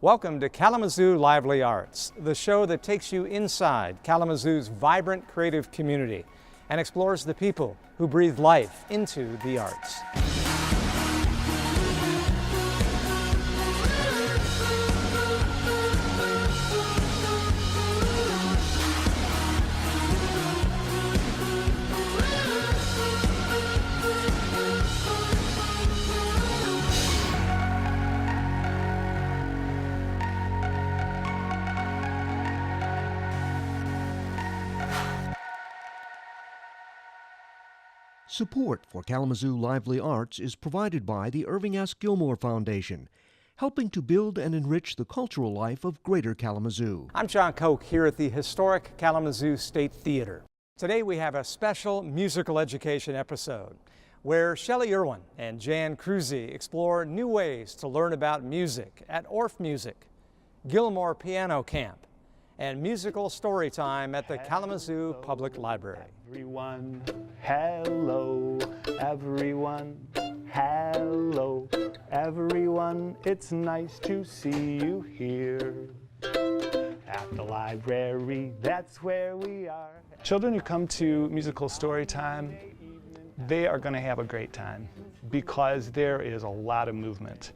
Welcome to Kalamazoo Lively Arts, the show that takes you inside Kalamazoo's vibrant creative community and explores the people who breathe life into the arts. Support for Kalamazoo Lively Arts is provided by the Irving S. Gilmore Foundation, helping to build and enrich the cultural life of Greater Kalamazoo. I'm John Koch here at the historic Kalamazoo State Theater. Today we have a special musical education episode where Shelley Irwin and Jan Cruzy explore new ways to learn about music at Orff Music, Gilmore Piano Camp, and musical story time at the Kalamazoo Public Library. Everyone, hello, everyone, hello, everyone, it's nice to see you here. At the library, that's where we are. Children who come to musical story time, they are going to have a great time because there is a lot of movement.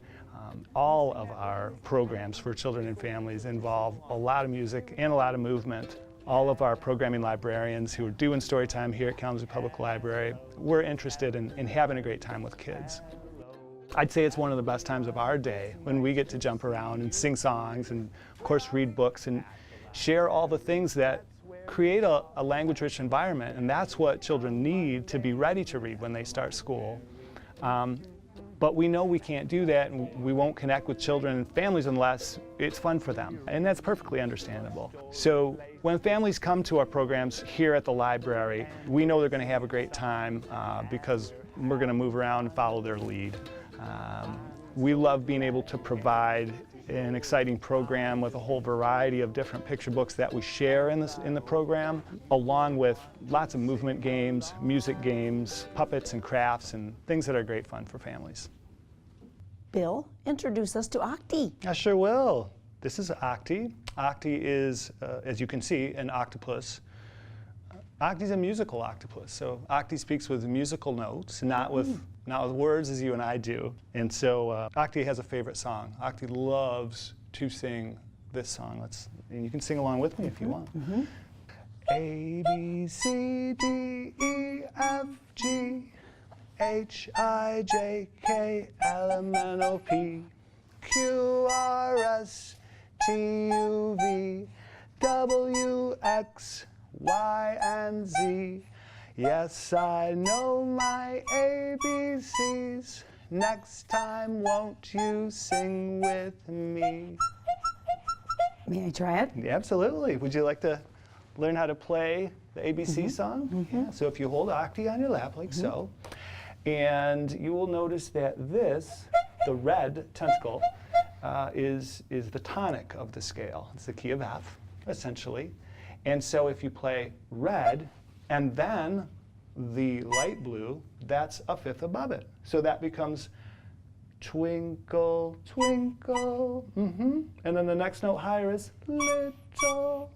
All of our programs for children and families involve a lot of music and a lot of movement. All of our programming librarians who are doing story time here at Kalamazoo Public Library, we're interested in having a great time with kids. I'd say it's one of the best times of our day when we get to jump around and sing songs and, of course, read books and share all the things that create a language-rich environment, and that's what children need to be ready to read when they start school. But we know we can't do that, and we won't connect with children and families unless it's fun for them, and that's perfectly understandable. So when families come to our programs here at the library, we know they're going to have a great time because we're going to move around and follow their lead. We love being able to provide an exciting program with a whole variety of different picture books that we share in the program, along with lots of movement games, music games, puppets and crafts, and things that are great fun for families. Bill, introduce us to Octi. I sure will. This is Octi. Octi is, as you can see, an octopus. Octi's a musical octopus, so Octi speaks with musical notes, not with words as you and I do. And so Octi has a favorite song. Octi loves to sing this song. And you can sing along with me if you want. A, B, C, D, E, F, G, H, I, J, K, L, M, N, O, P, Q, R, S, T, U, V, W, X, Y, and Z. Yes, I know my ABCs. Next time, won't you sing with me? May I try it? Yeah, absolutely. Would you like to learn how to play the ABC song? Yeah, so if you hold Octi on your lap like so, and you will notice that this, the red tentacle, is the tonic of the scale. It's the key of F, essentially. And so if you play red, and then the light blue, that's a fifth above it. So that becomes twinkle, twinkle, and then the next note higher is little,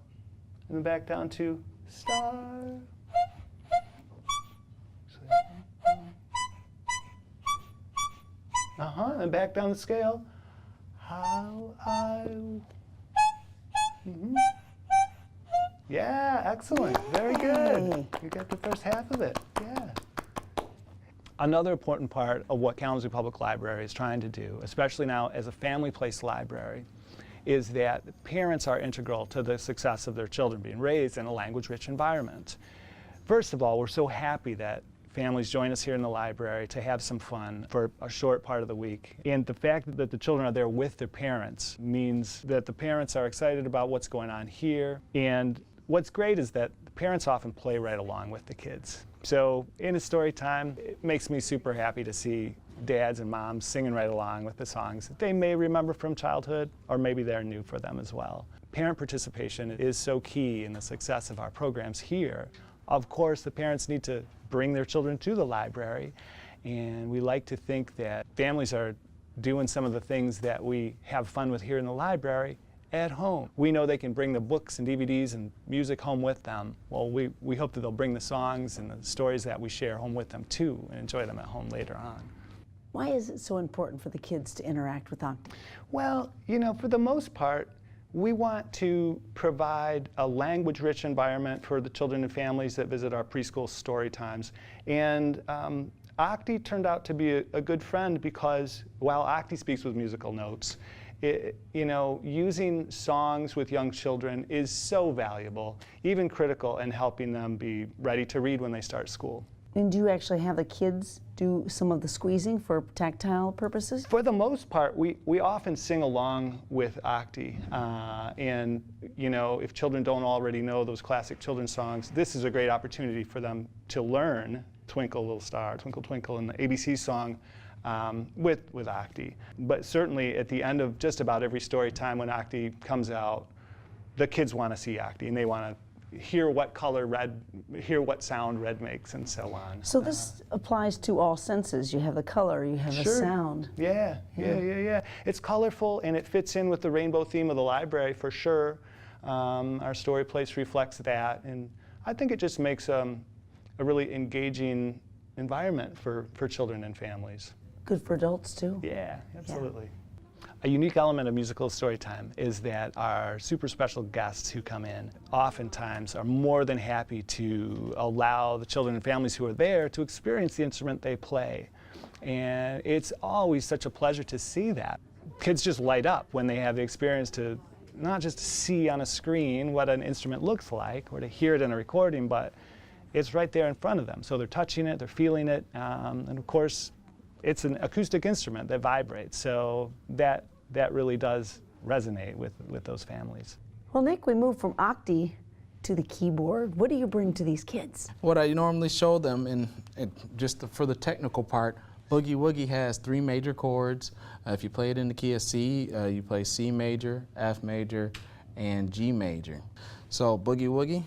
and then back down to star. And back down the scale, how I, Yeah, excellent. Very good. You got the first half of it. Yeah. Another important part of what Kalamazoo Public Library is trying to do, especially now as a family place library, is that parents are integral to the success of their children being raised in a language-rich environment. First of all, we're so happy that families join us here in the library to have some fun for a short part of the week. And the fact that the children are there with their parents means that the parents are excited about what's going on here. And what's great is that the parents often play right along with the kids. So in a story time, it makes me super happy to see dads and moms singing right along with the songs that they may remember from childhood, or maybe they're new for them as well. Parent participation is so key in the success of our programs here. Of course, the parents need to bring their children to the library, and we like to think that families are doing some of the things that we have fun with here in the library at home. We know they can bring the books and DVDs and music home with them. Well, we hope that they'll bring the songs and the stories that we share home with them too and enjoy them at home later on. Why is it so important for the kids to interact with Octi? Well, you know, for the most part, we want to provide a language-rich environment for the children and families that visit our preschool story times. And Octi turned out to be a good friend because while Octi speaks with musical notes, you know, using songs with young children is so valuable, even critical in helping them be ready to read when they start school. And do you actually have the kids do some of the squeezing for tactile purposes? For the most part, we often sing along with Octi. And, you know, if children don't already know those classic children's songs, this is a great opportunity for them to learn Twinkle Little Star, Twinkle Twinkle, and the ABC song with Octi. But certainly at the end of just about every story time when Octi comes out, the kids want to see Octi and they want to hear what color red, hear what sound red makes, and so on. So this applies to all senses. You have the color, you have the sound. Yeah. It's colorful and it fits in with the rainbow theme of the library for sure. Our story place reflects that, and I think it just makes a really engaging environment for children and families. Good for adults too. Yeah, absolutely. Yeah. A unique element of musical storytime is that our super special guests who come in oftentimes are more than happy to allow the children and families who are there to experience the instrument they play. And it's always such a pleasure to see that. Kids just light up when they have the experience to not just see on a screen what an instrument looks like or to hear it in a recording, but it's right there in front of them. So they're touching it, they're feeling it, and of course, it's an acoustic instrument that vibrates, so that really does resonate with those families. Well, Nick, we moved from Octi to the keyboard. What do you bring to these kids? What I normally show them, and just for the technical part, Boogie Woogie has 3 major chords. If you play it in the key of C, you play C major, F major, and G major. So Boogie Woogie.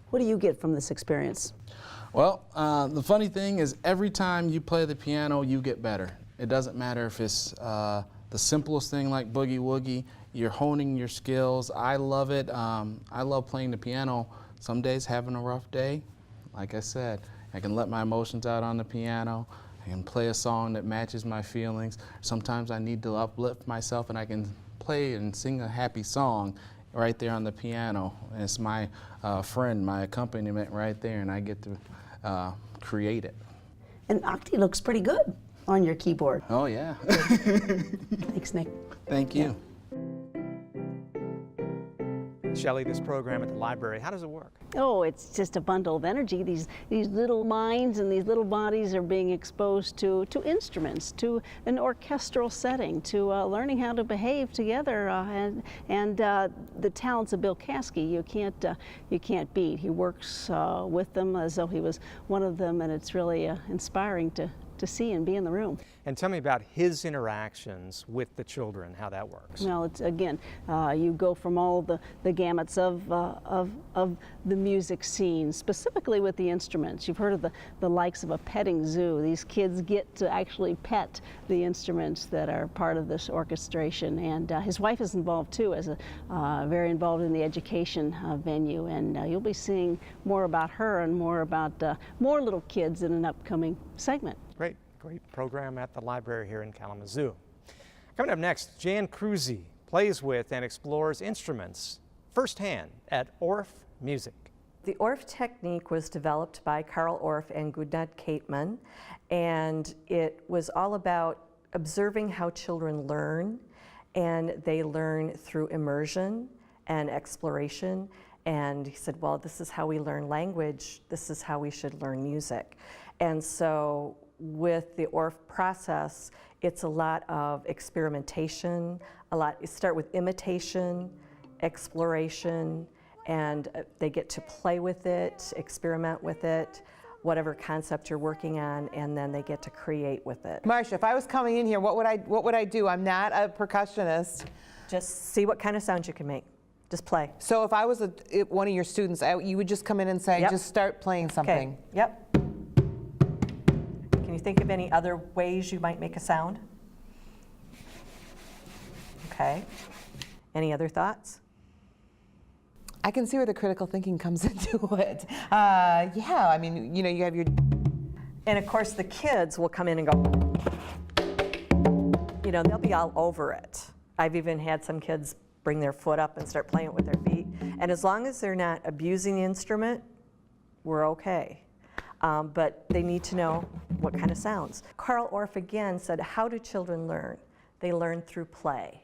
What do you get from this experience? Well, the funny thing is every time you play the piano, you get better. It doesn't matter if it's the simplest thing like Boogie Woogie, you're honing your skills. I love it. I love playing the piano. Some days having a rough day, like I said, I can let my emotions out on the piano. I can play a song that matches my feelings. Sometimes I need to uplift myself and I can play and sing a happy song right there on the piano. And it's my friend, my accompaniment right there, and I get to create it. And Octi looks pretty good on your keyboard. Oh, yeah. Thanks, Nick. Thank you. Shelley, this program at the library, how does it work? Oh, it's just a bundle of energy. These little minds and these little bodies are being exposed to instruments, to an orchestral setting, to learning how to behave together, and the talents of Bill Caskey you can't beat. He works with them as though he was one of them, and it's really inspiring to see and be in the room. And tell me about his interactions with the children, how that works. Well, it's again, you go from all the gamuts of the music scene, specifically with the instruments. You've heard of the likes of a petting zoo. These kids get to actually pet the instruments that are part of this orchestration. And his wife is involved too, as very involved in the education venue. And you'll be seeing more about her and more about more little kids in an upcoming segment. Great program at the library here in Kalamazoo. Coming up next, Jan Cruzy plays with and explores instruments firsthand at Orff Music. The Orff technique was developed by Carl Orff and Gudnad Kateman, and it was all about observing how children learn, and they learn through immersion and exploration. And he said, well, this is how we learn language, this is how we should learn music. And so with the Orff process, it's a lot of experimentation, you start with imitation, exploration, and they get to play with it, experiment with it, whatever concept you're working on, and then they get to create with it. Marcia, if I was coming in here, what would I do? I'm not a percussionist. Just see what kind of sounds you can make. Just play. So if I was one of your students, you would just come in and say, Yep. just start playing something. Okay. Yep. Can you think of any other ways you might make a sound? Okay. Any other thoughts? I can see where the critical thinking comes into it. Yeah, I mean, you know, you have your... And of course the kids will come in and go, you know, they'll be all over it. I've even had some kids bring their foot up and start playing it with their feet. And as long as they're not abusing the instrument, we're okay. But they need to know what kind of sounds. Carl Orff again said, how do children learn? They learn through play.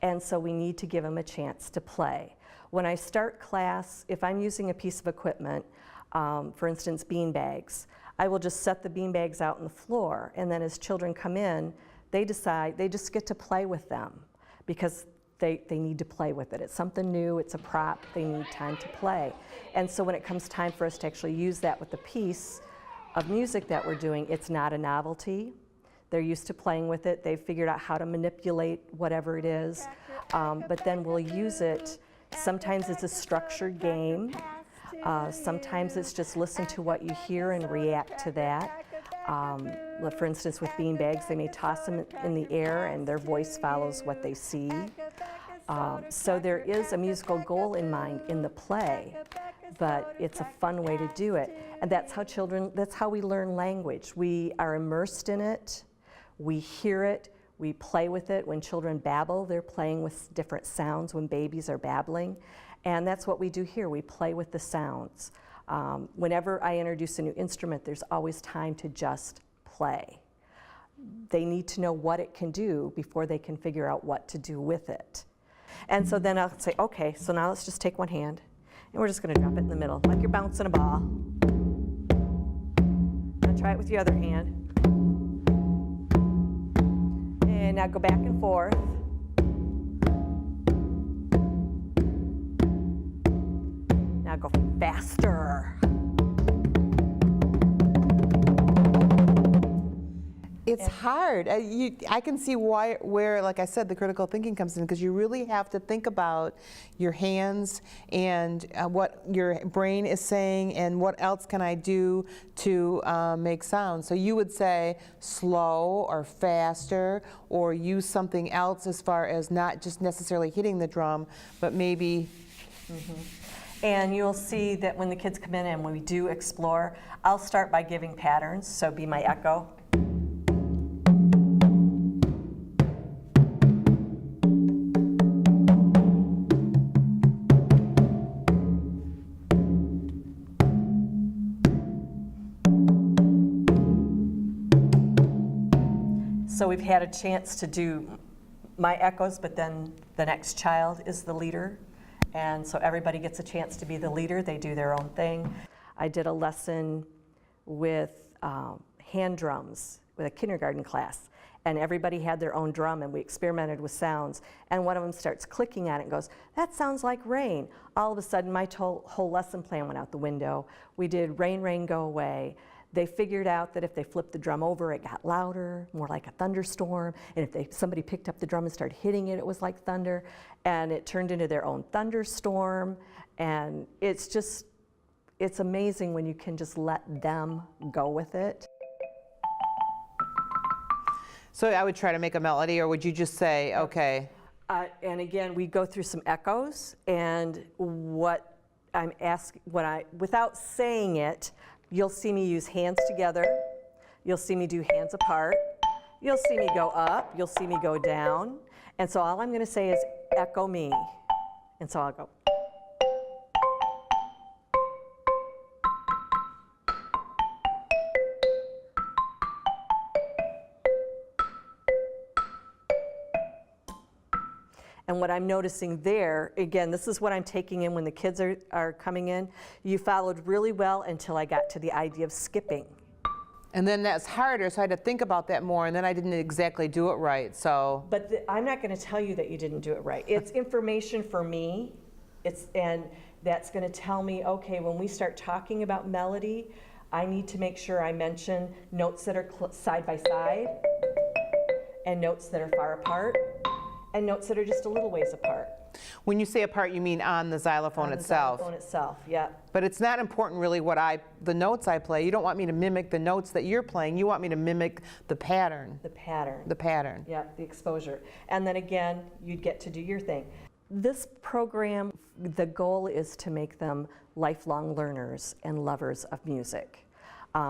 And so we need to give them a chance to play. When I start class, if I'm using a piece of equipment, for instance, bean bags, I will just set the bean bags out on the floor, and then as children come in, they decide, they just get to play with them because they need to play with it. It's something new, it's a prop, they need time to play. And so when it comes time for us to actually use that with the piece of music that we're doing, it's not a novelty. They're used to playing with it, they've figured out how to manipulate whatever it is, but then we'll use it. Sometimes it's a structured game. Sometimes it's just listen to what you hear and react to that. For instance, with bean bags, they may toss them in the air and their voice follows what they see. So there is a musical goal in mind in the play, but it's a fun way to do it. And that's how we learn language. We are immersed in it, we hear it, we play with it. When children babble, they're playing with different sounds when babies are babbling. And that's what we do here, we play with the sounds. Whenever I introduce a new instrument, there's always time to just play. They need to know what it can do before they can figure out what to do with it. And so then I'll say, okay, so now let's just take one hand, and we're just gonna drop it in the middle, like you're bouncing a ball. Now try it with your other hand. And now go back and forth. Now go faster. It's hard. I can see where, like I said, the critical thinking comes in, because you really have to think about your hands and what your brain is saying and what else can I do to make sound. So you would say slow or faster, or use something else as far as not just necessarily hitting the drum, but maybe... And you'll see that when the kids come in and when we do explore, I'll start by giving patterns, so be my echo. So we've had a chance to do my echoes, but then the next child is the leader. And so everybody gets a chance to be the leader. They do their own thing. I did a lesson with hand drums with a kindergarten class. And everybody had their own drum, and we experimented with sounds. And one of them starts clicking at it and goes, that sounds like rain. All of a sudden, my whole lesson plan went out the window. We did Rain, Rain, Go Away. They figured out that if they flipped the drum over, it got louder, more like a thunderstorm. And if somebody picked up the drum and started hitting it, it was like thunder. And it turned into their own thunderstorm. And it's amazing when you can just let them go with it. So I would try to make a melody, or would you just say, okay? And again, we go through some echoes, and what I'm asking, without saying it, you'll see me use hands together. You'll see me do hands apart. You'll see me go up. You'll see me go down. And so all I'm going to say is echo me. And so I'll go. And what I'm noticing there, again, this is what I'm taking in when the kids are coming in. You followed really well until I got to the idea of skipping. And then that's harder, so I had to think about that more, and then I didn't exactly do it right, so. But I'm not going to tell you that you didn't do it right. It's information for me And that's going to tell me, okay, when we start talking about melody, I need to make sure I mention notes that are side by side, and notes that are far apart, and notes that are just a little ways apart. When you say apart, you mean on the xylophone itself. On the xylophone itself, yeah. But it's not important really the notes I play. You don't want me to mimic the notes that you're playing. You want me to mimic the pattern. The pattern. The pattern. Yeah, the exposure. And then again, you'd get to do your thing. This program, the goal is to make them lifelong learners and lovers of music,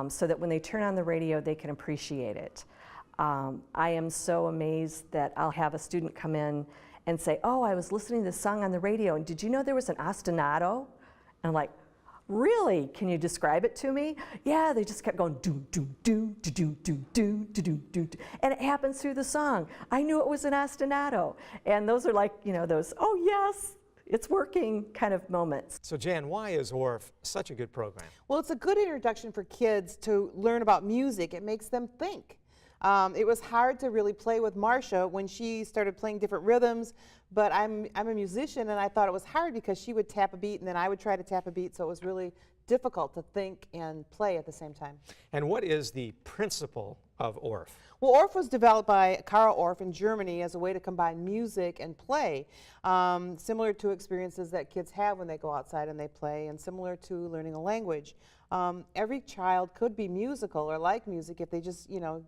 so that when they turn on the radio, they can appreciate it. I am so amazed that I'll have a student come in and say, oh, I was listening to this song on the radio, and did you know there was an ostinato? And I'm like, really? Can you describe it to me? Yeah, they just kept going, do, do, do, do, do, do, do, do, do, do, do. And it happens through the song. I knew it was an ostinato. And those are like, you know, those, oh yes, it's working kind of moments. So Jan, why is Orff such a good program? Well, it's a good introduction for kids to learn about music. It makes them think. It was hard to really play with Marcia when she started playing different rhythms, but I'm a musician, and I thought it was hard because she would tap a beat and then I would try to tap a beat, so it was really difficult to think and play at the same time. And what is the principle of Orff? Well, Orff was developed by Karl Orff in Germany as a way to combine music and play, similar to experiences that kids have when they go outside and they play, and similar to learning a language. Every child could be musical or like music if they just, you know,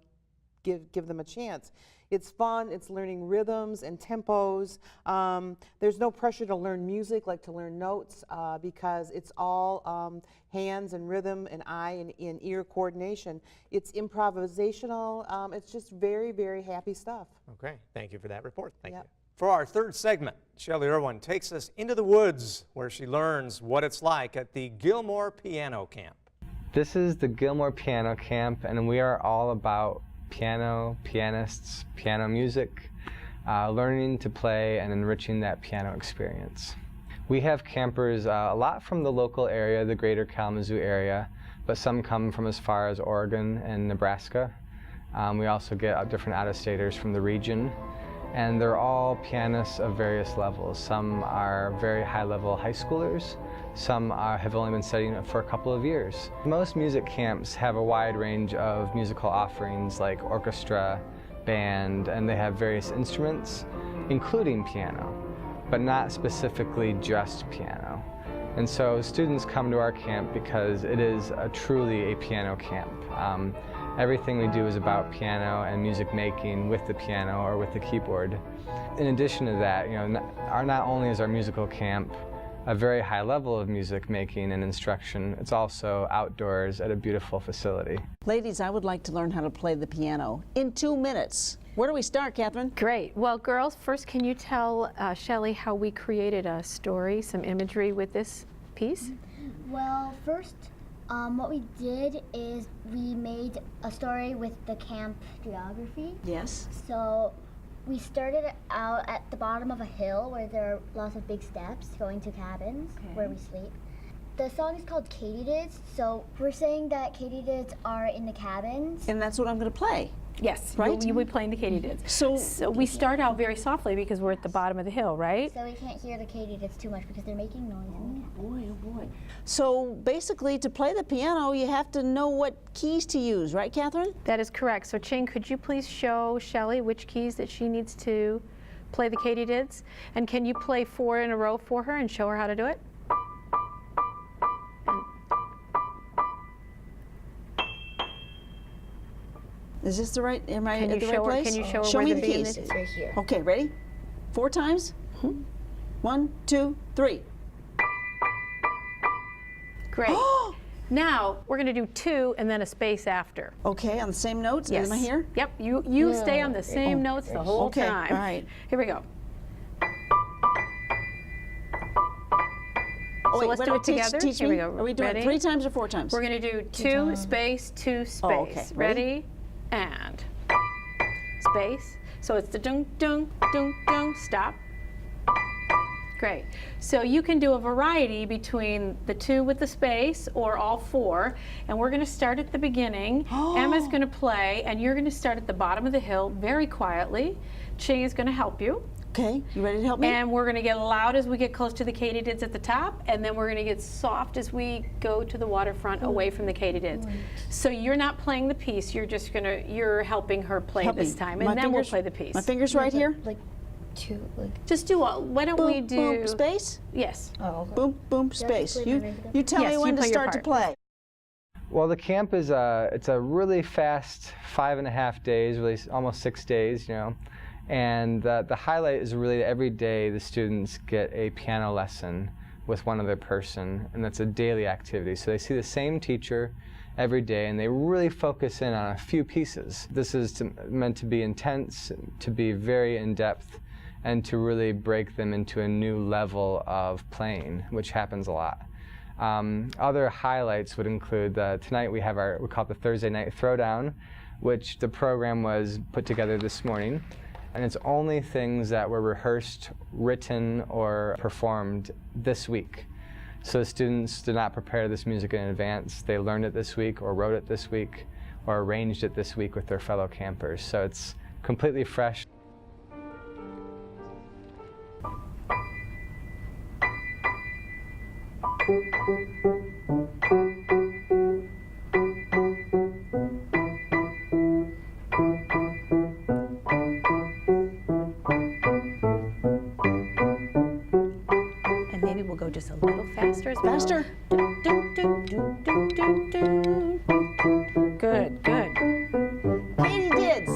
give them a chance. It's fun, it's learning rhythms and tempos. There's no pressure to learn music like to learn notes because it's all hands and rhythm and eye and ear coordination. It's improvisational. It's just very, very happy stuff. Okay, thank you for that report. Thank Yep. you. For our third segment, Shelley Irwin takes us into the woods where she learns what it's like at the Gilmore Piano Camp. This is the Gilmore Piano Camp, and we are all about piano, pianists, piano music, learning to play and enriching that piano experience. We have campers a lot from the local area, the greater Kalamazoo area, but some come from as far as Oregon and Nebraska. We also get different out-of-staters from the region, and they're all pianists of various levels. Some are very high-level high schoolers. Some have only been studying it for a couple of years. Most music camps have a wide range of musical offerings like orchestra, band, and they have various instruments, including piano, but not specifically just piano. And so students come to our camp because it is truly a piano camp. Everything we do is about piano and music making with the piano or with the keyboard. In addition to that, you know, not only is our musical camp a very high level of music making and instruction, it's also outdoors at a beautiful facility. Ladies, I would like to learn how to play the piano in 2 minutes. Where do we start, Catherine? Great. Well, girls, first can you tell Shelley how we created a story, some imagery with this piece? Well, first, what we did is we made a story with the camp geography. Yes. So we started out at the bottom of a hill where there are lots of big steps going to cabins where we sleep. The song is called Katydids, so we're saying that katydids are in the cabins. And that's what I'm going to play. Yes, right? you'll be playing the katydids. So we start out very softly because we're at the bottom of the hill, right? So we can't hear the katydids too much because they're making noise in the cabin. Oh boy. So basically, to play the piano, you have to know what keys to use, right, Catherine? That is correct. So Ching, could you please show Shelley which keys that she needs to play the katydids? And can you play 4 in a row for her and show her how to do it? Is this the right, am I Can at you the show right her, place? can you show her Show where me the the B keys. is? It's right here. Okay, ready? 4 times? 1, 2, 3. Great. Now, we're going to do 2 and then a space after. Okay, on the same notes? Yes. Am I here? Yep, you stay on the same notes the whole Okay, time. all right. Here we go. Oh, So let's do it together. Teach Here me. we go. Are we doing Ready? 3 times or 4 times? We're going to do 2 space, 2 space. Oh, okay. Ready? And space. So it's the dung, dung, dung, dung, stop. Great. So you can do a variety between the 2 with the space or all 4. And we're going to start at the beginning. Emma's going to play, and you're going to start at the bottom of the hill very quietly. Ching is going to help you. Okay, you ready to help me? And we're going to get loud as we get close to the katydids at the top, and then we're going to get soft as we go to the waterfront away from the katydids. So you're not playing the piece, you're helping her play this time, and then we'll play the piece. My fingers right here? Like two, like. Just do why don't Boom, we do boom, space? Yes. Oh, okay. Boom, boom, space. You tell Yes, me you when to play your start to part. play. Well, the camp is it's a really fast 5.5 days, really almost 6 days, you know. And the highlight is really that every day the students get a piano lesson with one other person, and that's a daily activity. So they see the same teacher every day, and they really focus in on a few pieces. This is meant to be intense, to be very in-depth, and to really break them into a new level of playing, which happens a lot. Other highlights would include tonight we have we call it the Thursday Night Throwdown, which the program was put together this morning. And it's only things that were rehearsed, written, or performed this week. So the students did not prepare this music in advance. They learned it this week, or wrote it this week, or arranged it this week with their fellow campers. So it's completely fresh. And maybe we'll go just a little faster as well. Faster. Do, do, do, do, do, do, do. Good, good. Katydids.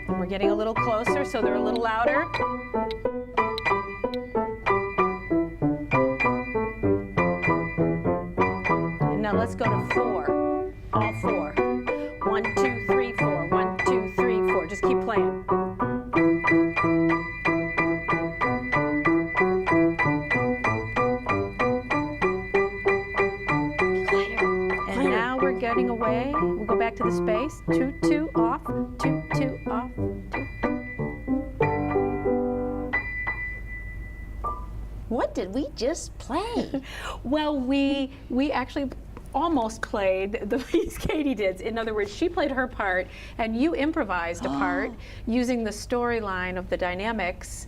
And we're getting a little closer, so they're a little louder. And now let's go to 4. All 4. 1, 2, 3, 4. 1, 2, 3, 4. Just keep playing. And now we're getting away. We'll go back to the space. 2, 2, off. 2, 2, off. 2. What did we just play? Well, we actually almost played the piece katydids. In other words, she played her part, and you improvised a part using the storyline of the dynamics,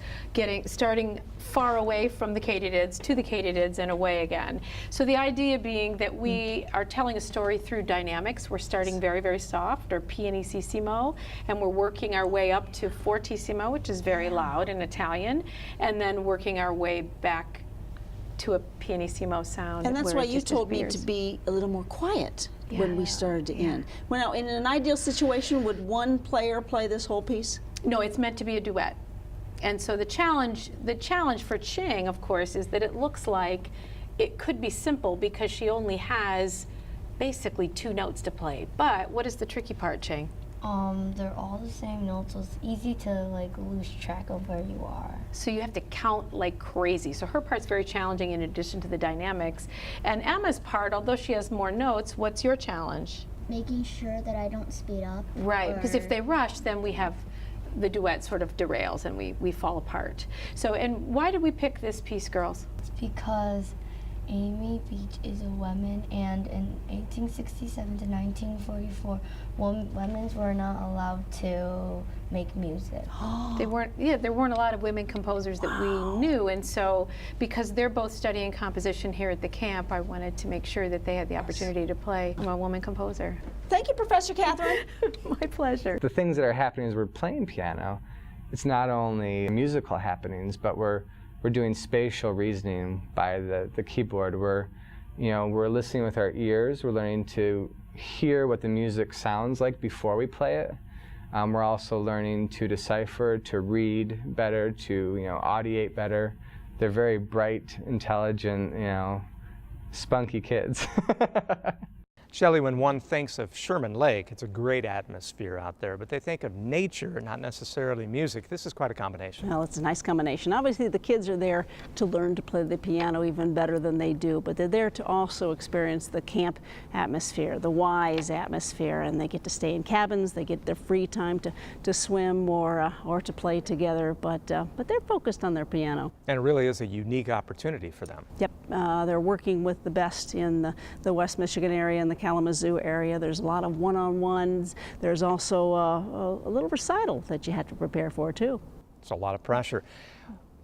starting far away from the katydids to the katydids and away again. So the idea being that we are telling a story through dynamics. We're starting very, very soft, or pianissimo, and we're working our way up to fortissimo, which is very loud in Italian, and then working our way back to a pianissimo sound. And that's where why it you just told me to disappears. be a little more quiet when we started to end. Well, now, in an ideal situation, would one player play this whole piece? No, it's meant to be a duet. And so the challenge for Ching, of course, is that it looks like it could be simple because she only has basically 2 notes to play. But what is the tricky part, Ching? They're all the same notes, so it's easy to like lose track of where you are. So you have to count like crazy. So her part's very challenging in addition to the dynamics. And Emma's part, although she has more notes, what's your challenge? Making sure that I don't speed up. Right, because if they rush, then we have the duet sort of derails and we fall apart. So, and why did we pick this piece, girls? It's because Amy Beach is a woman, and in 1867 to 1944, women were not allowed to make music. There weren't a lot of women composers that we knew, and so because they're both studying composition here at the camp, I wanted to make sure that they had the opportunity to play. I'm a woman composer. Thank you, Professor Catherine. My pleasure. The things that are happening as we're playing piano, it's not only musical happenings, but we're doing spatial reasoning by the keyboard. We're listening with our ears. We're learning to hear what the music sounds like before we play it. We're also learning to decipher, to read better, to audiate better. They're very bright, intelligent, spunky kids. Shelley, when one thinks of Sherman Lake, it's a great atmosphere out there, but they think of nature, not necessarily music. This is quite a combination. Well, it's a nice combination. Obviously, the kids are there to learn to play the piano even better than they do, but they're there to also experience the camp atmosphere, the wise atmosphere, and they get to stay in cabins, they get their free time to swim or to play together, but they're focused on their piano. And it really is a unique opportunity for them. Yep, they're working with the best in the West Michigan area and the Kalamazoo area. There's a lot of one-on-ones. There's also a little recital that you have to prepare for too. It's a lot of pressure.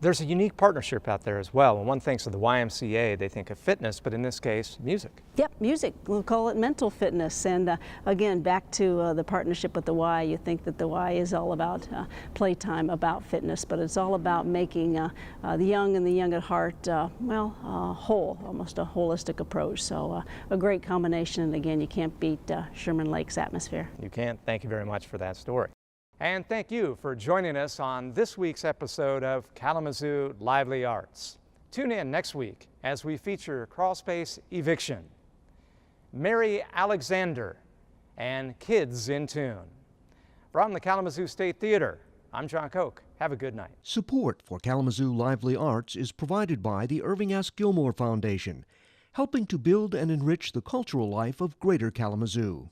There's a unique partnership out there as well. When one thinks of the YMCA, they think of fitness, but in this case, music. Yep, music. We'll call it mental fitness. And again, back to the partnership with the Y, you think that the Y is all about playtime, about fitness, but it's all about making the young and the young at heart, whole, almost a holistic approach. So a great combination, and again, you can't beat Sherman Lake's atmosphere. You can't. Thank you very much for that story. And thank you for joining us on this week's episode of Kalamazoo Lively Arts. Tune in next week as we feature Crawlspace Eviction, Mary Alexander, and Kids in Tune. From the Kalamazoo State Theater, I'm John Koch. Have a good night. Support for Kalamazoo Lively Arts is provided by the Irving S. Gilmore Foundation, helping to build and enrich the cultural life of Greater Kalamazoo.